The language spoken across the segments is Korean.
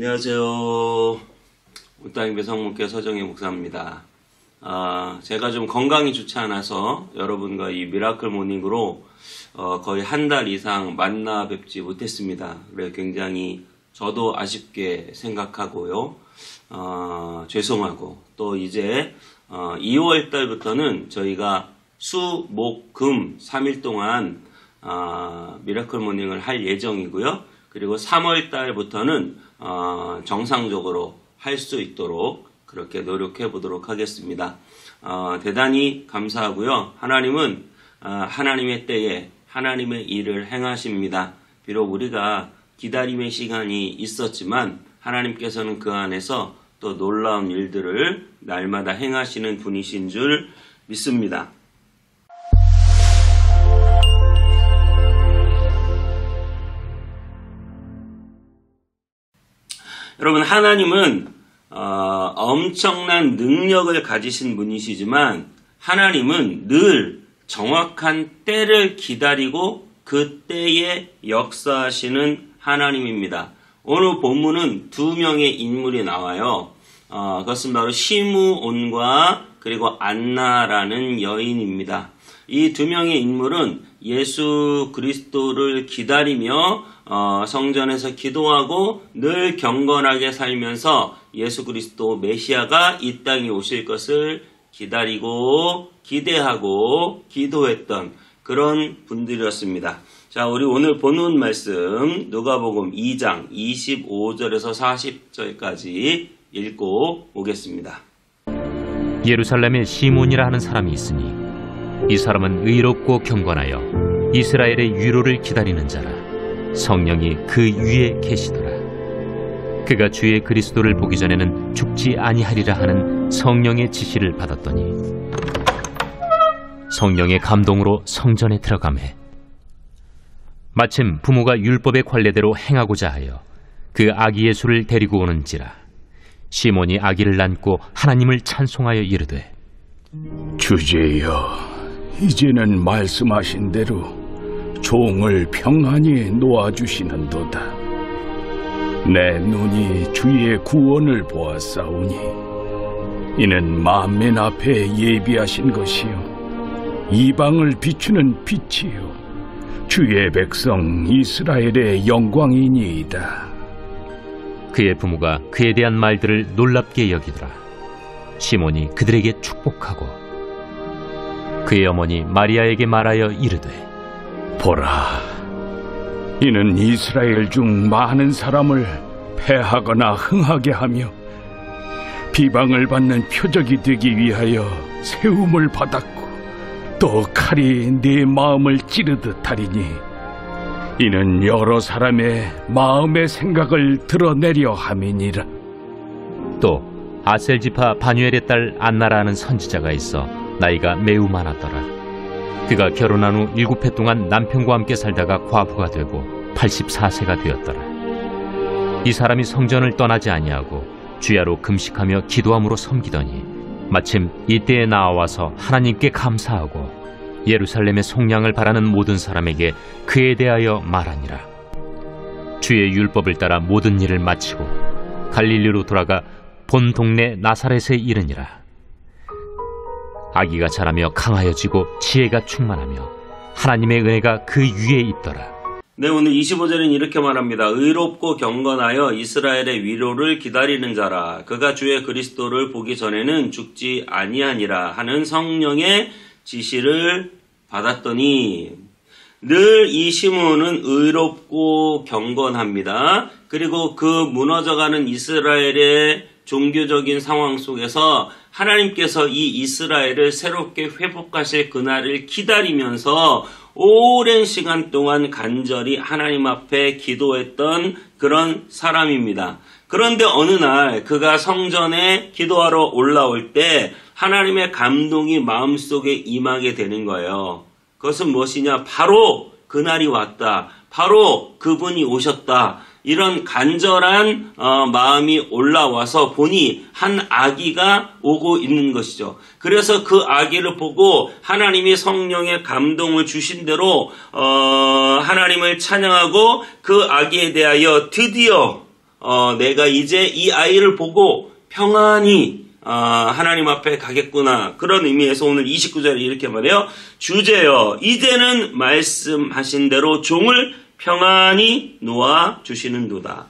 안녕하세요. 땅임배 성목회 서정희 목사입니다. 제가 좀 건강이 좋지 않아서 여러분과 이 미라클 모닝으로 거의 한 달 이상 만나 뵙지 못했습니다. 그래서 굉장히 저도 아쉽게 생각하고요. 죄송하고 또 이제 2월 달부터는 저희가 수, 목, 금 3일 동안 미라클 모닝을 할 예정이고요. 그리고 3월 달부터는 정상적으로 할 수 있도록 그렇게 노력해 보도록 하겠습니다. 대단히 감사하고요. 하나님은 하나님의 때에 하나님의 일을 행하십니다. 비록 우리가 기다림의 시간이 있었지만 하나님께서는 그 안에서 또 놀라운 일들을 날마다 행하시는 분이신 줄 믿습니다. 여러분, 하나님은 엄청난 능력을 가지신 분이시지만 하나님은 늘 정확한 때를 기다리고 그 때에 역사하시는 하나님입니다. 오늘 본문은 두 명의 인물이 나와요. 그것은 바로 시므온과 그리고 안나라는 여인입니다. 이 두 명의 인물은 예수 그리스도를 기다리며 성전에서 기도하고 늘 경건하게 살면서 예수 그리스도 메시아가 이 땅에 오실 것을 기다리고 기대하고 기도했던 그런 분들이었습니다. 자, 우리 오늘 본문 말씀 누가복음 2장 25절에서 40절까지 읽고 오겠습니다. 예루살렘에 시몬이라 하는 사람이 있으니 이 사람은 의롭고 경건하여 이스라엘의 위로를 기다리는 자라. 성령이 그 위에 계시더라. 그가 주의 그리스도를 보기 전에는 죽지 아니하리라 하는 성령의 지시를 받았더니 성령의 감동으로 성전에 들어가매 마침 부모가 율법의 관례대로 행하고자 하여 그 아기 예수를 데리고 오는지라. 시몬이 아기를 안고 하나님을 찬송하여 이르되 주제여, 이제는 말씀하신 대로 종을 평안히 놓아주시는도다. 내 눈이 주의 구원을 보았사오니 이는 만민 앞에 예비하신 것이요 이방을 비추는 빛이요 주의 백성 이스라엘의 영광이니이다. 그의 부모가 그에 대한 말들을 놀랍게 여기더라. 시몬이 그들에게 축복하고 그의 어머니 마리아에게 말하여 이르되 보라, 이는 이스라엘 중 많은 사람을 패하거나 흥하게 하며 비방을 받는 표적이 되기 위하여 세움을 받았고 또 칼이 네 마음을 찌르듯 하리니 이는 여러 사람의 마음의 생각을 드러내려 함이니라. 또 아셀지파 바뉴엘의 딸 안나라는 선지자가 있어 나이가 매우 많았더라. 그가 결혼한 후 7해 동안 남편과 함께 살다가 과부가 되고 84세가 되었더라. 이 사람이 성전을 떠나지 아니하고 주야로 금식하며 기도함으로 섬기더니 마침 이때에 나와서 하나님께 감사하고 예루살렘의 속량을 바라는 모든 사람에게 그에 대하여 말하니라. 주의 율법을 따라 모든 일을 마치고 갈릴리로 돌아가 본 동네 나사렛에 이르니라. 아기가 자라며 강하여지고 지혜가 충만하며 하나님의 은혜가 그 위에 있더라. 네, 오늘 25절은 이렇게 말합니다. 의롭고 경건하여 이스라엘의 위로를 기다리는 자라. 그가 주의 그리스도를 보기 전에는 죽지 아니하니라 하는 성령의 지시를 받았더니 늘 이 시므온은 의롭고 경건합니다. 그리고 그 무너져가는 이스라엘의 종교적인 상황 속에서 하나님께서 이 이스라엘을 새롭게 회복하실 그날을 기다리면서 오랜 시간 동안 간절히 하나님 앞에 기도했던 그런 사람입니다. 그런데 어느 날 그가 성전에 기도하러 올라올 때 하나님의 감동이 마음속에 임하게 되는 거예요. 그것은 무엇이냐? 바로 그날이 왔다. 바로 그분이 오셨다. 이런 간절한 마음이 올라와서 보니 한 아기가 오고 있는 것이죠. 그래서 그 아기를 보고 하나님이 성령의 감동을 주신 대로 하나님을 찬양하고 그 아기에 대하여 드디어 내가 이제 이 아이를 보고 평안히 하나님 앞에 가겠구나. 그런 의미에서 오늘 29절에 이렇게 말해요. 주제여 이제는 말씀하신 대로 종을 평안히 놓아주시는도다.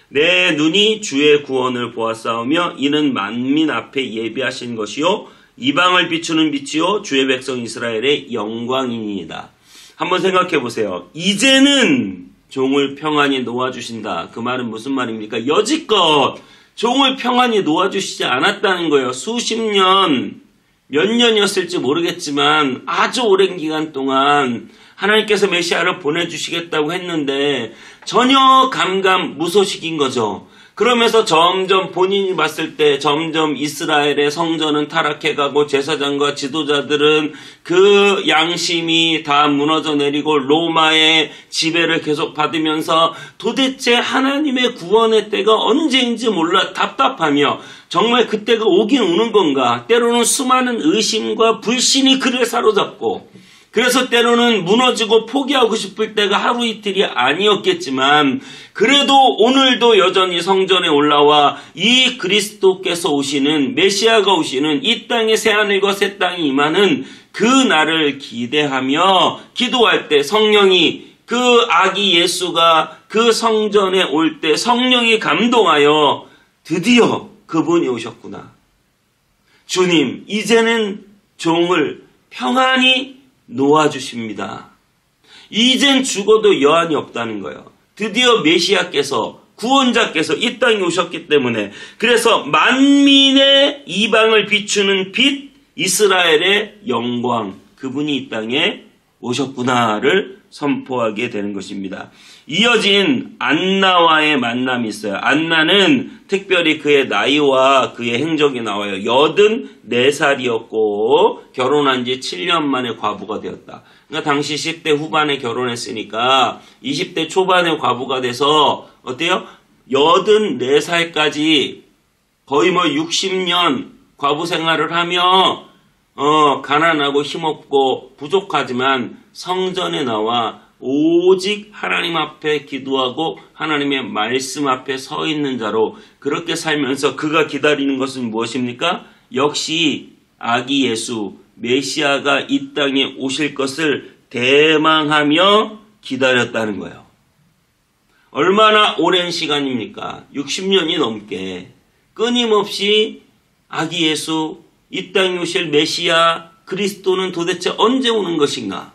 내 눈이 주의 구원을 보았사오며 이는 만민 앞에 예비하신 것이요 이방을 비추는 빛이요 주의 백성 이스라엘의 영광이니이다. 한번 생각해 보세요. 이제는 종을 평안히 놓아주신다. 그 말은 무슨 말입니까? 여지껏 종을 평안히 놓아주시지 않았다는 거예요. 수십 년, 몇 년이었을지 모르겠지만 아주 오랜 기간 동안 하나님께서 메시아를 보내주시겠다고 했는데 전혀 감감무소식인 거죠. 그러면서 점점 본인이 봤을 때 점점 이스라엘의 성전은 타락해가고 제사장과 지도자들은 그 양심이 다 무너져 내리고 로마의 지배를 계속 받으면서 도대체 하나님의 구원의 때가 언제인지 몰라 답답하며 정말 그때가 오긴 오는 건가. 때로는 수많은 의심과 불신이 그를 사로잡고 그래서 때로는 무너지고 포기하고 싶을 때가 하루 이틀이 아니었겠지만 그래도 오늘도 여전히 성전에 올라와 이 그리스도께서 오시는 메시아가 오시는 이 땅의 새하늘과 새 땅이 임하는 그 날을 기대하며 기도할 때 성령이 그 아기 예수가 그 성전에 올 때 성령이 감동하여 드디어 그분이 오셨구나. 주님 이제는 종을 평안히 놓아주십니다. 이젠 죽어도 여한이 없다는 거예요. 드디어 메시아께서 구원자께서 이 땅에 오셨기 때문에 그래서 만민의 이방을 비추는 빛 이스라엘의 영광 그분이 이 땅에 오셨구나를 선포하게 되는 것입니다. 이어진 안나와의 만남이 있어요. 안나는 특별히 그의 나이와 그의 행적이 나와요. 84살이었고 결혼한 지 7년 만에 과부가 되었다. 그러니까 당시 10대 후반에 결혼했으니까 20대 초반에 과부가 돼서 어때요? 84살까지 거의 60년 과부 생활을 하며 가난하고 힘없고 부족하지만 성전에 나와 오직 하나님 앞에 기도하고 하나님의 말씀 앞에 서 있는 자로 그렇게 살면서 그가 기다리는 것은 무엇입니까? 역시 아기 예수 메시아가 이 땅에 오실 것을 대망하며 기다렸다는 거예요. 얼마나 오랜 시간입니까? 60년이 넘게 끊임없이 아기 예수 이 땅에 오실 메시아 그리스도는 도대체 언제 오는 것인가?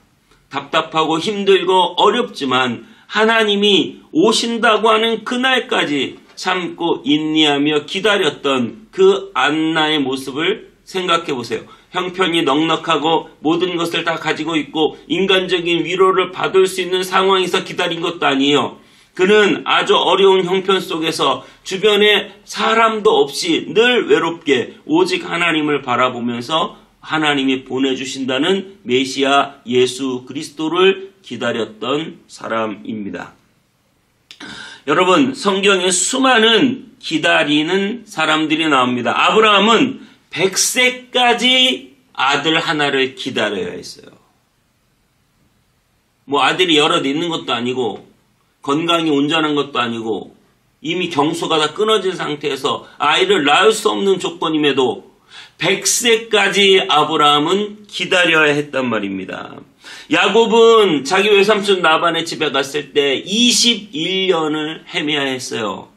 답답하고 힘들고 어렵지만 하나님이 오신다고 하는 그날까지 참고 인내하며 기다렸던 그 안나의 모습을 생각해 보세요. 형편이 넉넉하고 모든 것을 다 가지고 있고 인간적인 위로를 받을 수 있는 상황에서 기다린 것도 아니에요. 그는 아주 어려운 형편 속에서 주변에 사람도 없이 늘 외롭게 오직 하나님을 바라보면서 하나님이 보내주신다는 메시아 예수 그리스도를 기다렸던 사람입니다. 여러분 성경에 수많은 기다리는 사람들이 나옵니다. 아브라함은 100세까지 아들 하나를 기다려야 했어요. 아들이 여럿 있는 것도 아니고 건강이 온전한 것도 아니고 이미 경소가 다 끊어진 상태에서 아이를 낳을 수 없는 조건임에도 100세까지 아브라함은 기다려야 했단 말입니다. 야곱은 자기 외삼촌 라반의 집에 갔을 때 21년을 헤매야 했어요.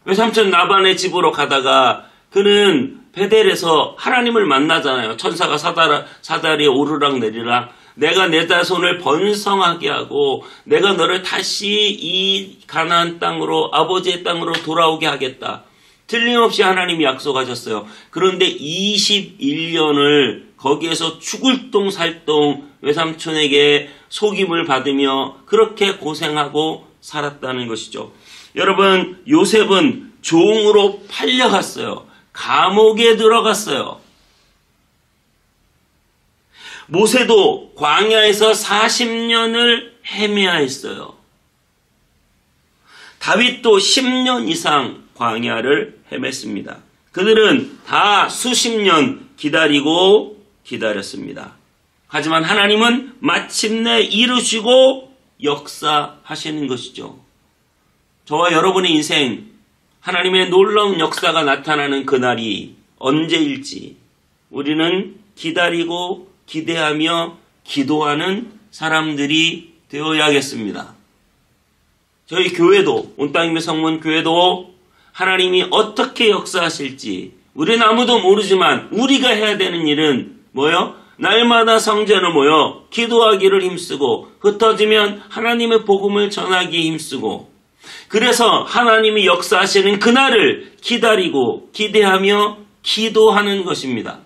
외삼촌 라반의 집으로 가다가 그는 베델에서 하나님을 만나잖아요. 천사가 사다리에 오르락 내리락 내가 내 자손을 번성하게 하고 내가 너를 다시 이 가나안 땅으로 아버지의 땅으로 돌아오게 하겠다. 틀림없이 하나님이 약속하셨어요. 그런데 21년을 거기에서 죽을 똥 살 똥 외삼촌에게 속임을 받으며 그렇게 고생하고 살았다는 것이죠. 여러분 요셉은 종으로 팔려갔어요. 감옥에 들어갔어요. 모세도 광야에서 40년을 헤매야 했어요. 다윗도 10년 이상 광야를 헤맸습니다. 그들은 다 수십 년 기다리고 기다렸습니다. 하지만 하나님은 마침내 이루시고 역사하시는 것이죠. 저와 여러분의 인생 하나님의 놀라운 역사가 나타나는 그날이 언제일지 우리는 기다리고 기대하며 기도하는 사람들이 되어야겠습니다. 저희 교회도, 온땅님의 성문 교회도 하나님이 어떻게 역사하실지 우리는 아무도 모르지만 우리가 해야 되는 일은 뭐요? 날마다 성전을 모여 기도하기를 힘쓰고 흩어지면 하나님의 복음을 전하기에 힘쓰고 그래서 하나님이 역사하시는 그날을 기다리고 기대하며 기도하는 것입니다.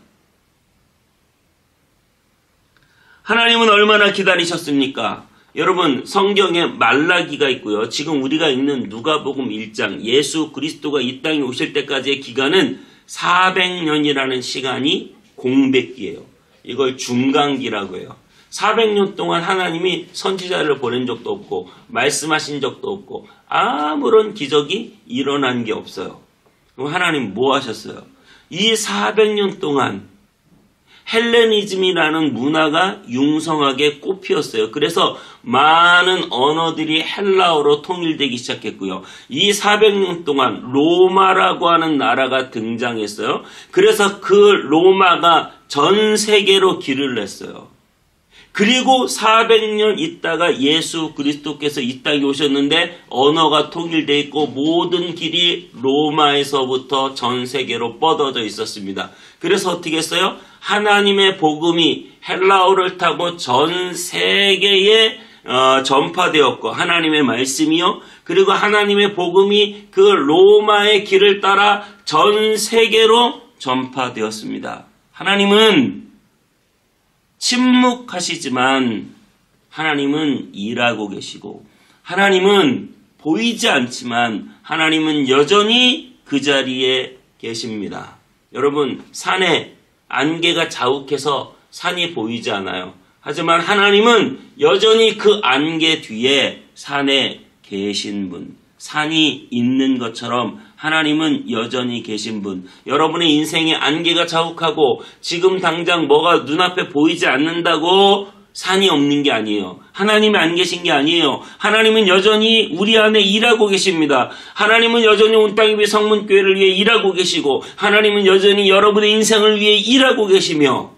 하나님은 얼마나 기다리셨습니까? 여러분 성경에 말라기가 있고요. 지금 우리가 읽는 누가복음 1장 예수 그리스도가 이 땅에 오실 때까지의 기간은 400년이라는 시간이 공백기예요. 이걸 중간기라고 해요. 400년 동안 하나님이 선지자를 보낸 적도 없고 말씀하신 적도 없고 아무런 기적이 일어난 게 없어요. 그럼 하나님 뭐 하셨어요? 이 400년 동안 헬레니즘이라는 문화가 융성하게 꽃피었어요. 그래서 많은 언어들이 헬라어로 통일되기 시작했고요. 이 400년 동안 로마라고 하는 나라가 등장했어요. 그래서 그 로마가 전 세계로 길을 냈어요. 그리고 400년 있다가 예수 그리스도께서 이 땅에 오셨는데 언어가 통일되어 있고 모든 길이 로마에서부터 전 세계로 뻗어져 있었습니다. 그래서 어떻게 했어요? 하나님의 복음이 헬라어를 타고 전 세계에 전파되었고 하나님의 말씀이요. 그리고 하나님의 복음이 그 로마의 길을 따라 전 세계로 전파되었습니다. 하나님은 침묵하시지만 하나님은 일하고 계시고 하나님은 보이지 않지만 하나님은 여전히 그 자리에 계십니다. 여러분 산에 안개가 자욱해서 산이 보이지 않아요. 하지만 하나님은 여전히 그 안개 뒤에 산에 계신 분, 산이 있는 것처럼 하나님은 여전히 계신 분. 여러분의 인생에 안개가 자욱하고 지금 당장 뭐가 눈앞에 보이지 않는다고 산이 없는 게 아니에요. 하나님이 안 계신 게 아니에요. 하나님은 여전히 우리 안에 일하고 계십니다. 하나님은 여전히 온땅이비 성문교회를 위해 일하고 계시고 하나님은 여전히 여러분의 인생을 위해 일하고 계시며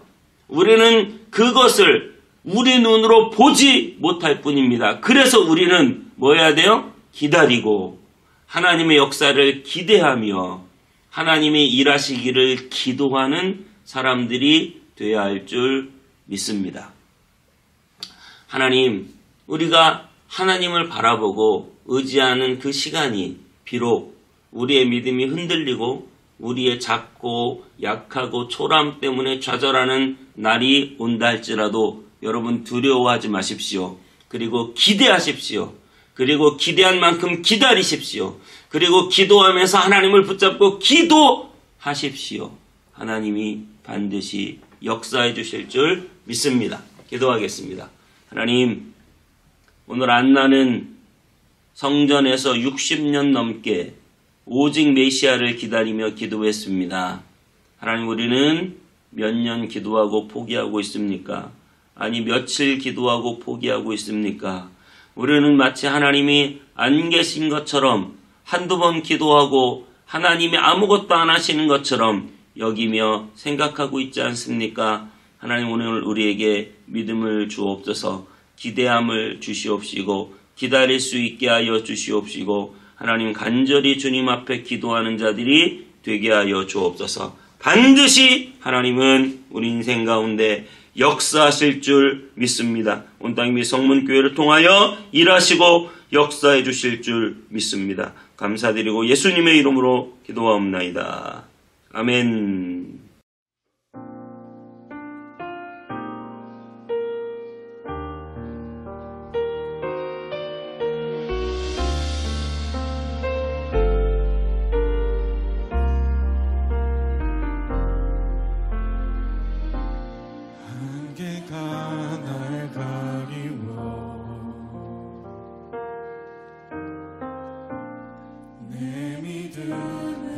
우리는 그것을 우리 눈으로 보지 못할 뿐입니다. 그래서 우리는 뭐 해야 돼요? 기다리고 하나님의 역사를 기대하며 하나님의 일하시기를 기도하는 사람들이 되어야 할 줄 믿습니다. 하나님, 우리가 하나님을 바라보고 의지하는 그 시간이 비록 우리의 믿음이 흔들리고 우리의 작고 약하고 초라함 때문에 좌절하는 날이 온다 할지라도 여러분 두려워하지 마십시오. 그리고 기대하십시오. 그리고 기대한 만큼 기다리십시오. 그리고 기도하면서 하나님을 붙잡고 기도하십시오. 하나님이 반드시 역사해 주실 줄 믿습니다. 기도하겠습니다. 하나님, 오늘 안나는 성전에서 60년 넘게 오직 메시아를 기다리며 기도했습니다. 하나님, 우리는 몇 년 기도하고 포기하고 있습니까? 아니, 며칠 기도하고 포기하고 있습니까? 우리는 마치 하나님이 안 계신 것처럼 한두 번 기도하고 하나님이 아무것도 안 하시는 것처럼 여기며 생각하고 있지 않습니까? 하나님, 오늘 우리에게 믿음을 주옵소서, 기대함을 주시옵시고 기다릴 수 있게 하여 주시옵시고 하나님 간절히 주님 앞에 기도하는 자들이 되게 하여 주옵소서. 반드시 하나님은 우리 인생 가운데 역사하실 줄 믿습니다. 온땅미 성문교회를 통하여 일하시고 역사해 주실 줄 믿습니다. 감사드리고 예수님의 이름으로 기도하옵나이다. 아멘. 내 믿음을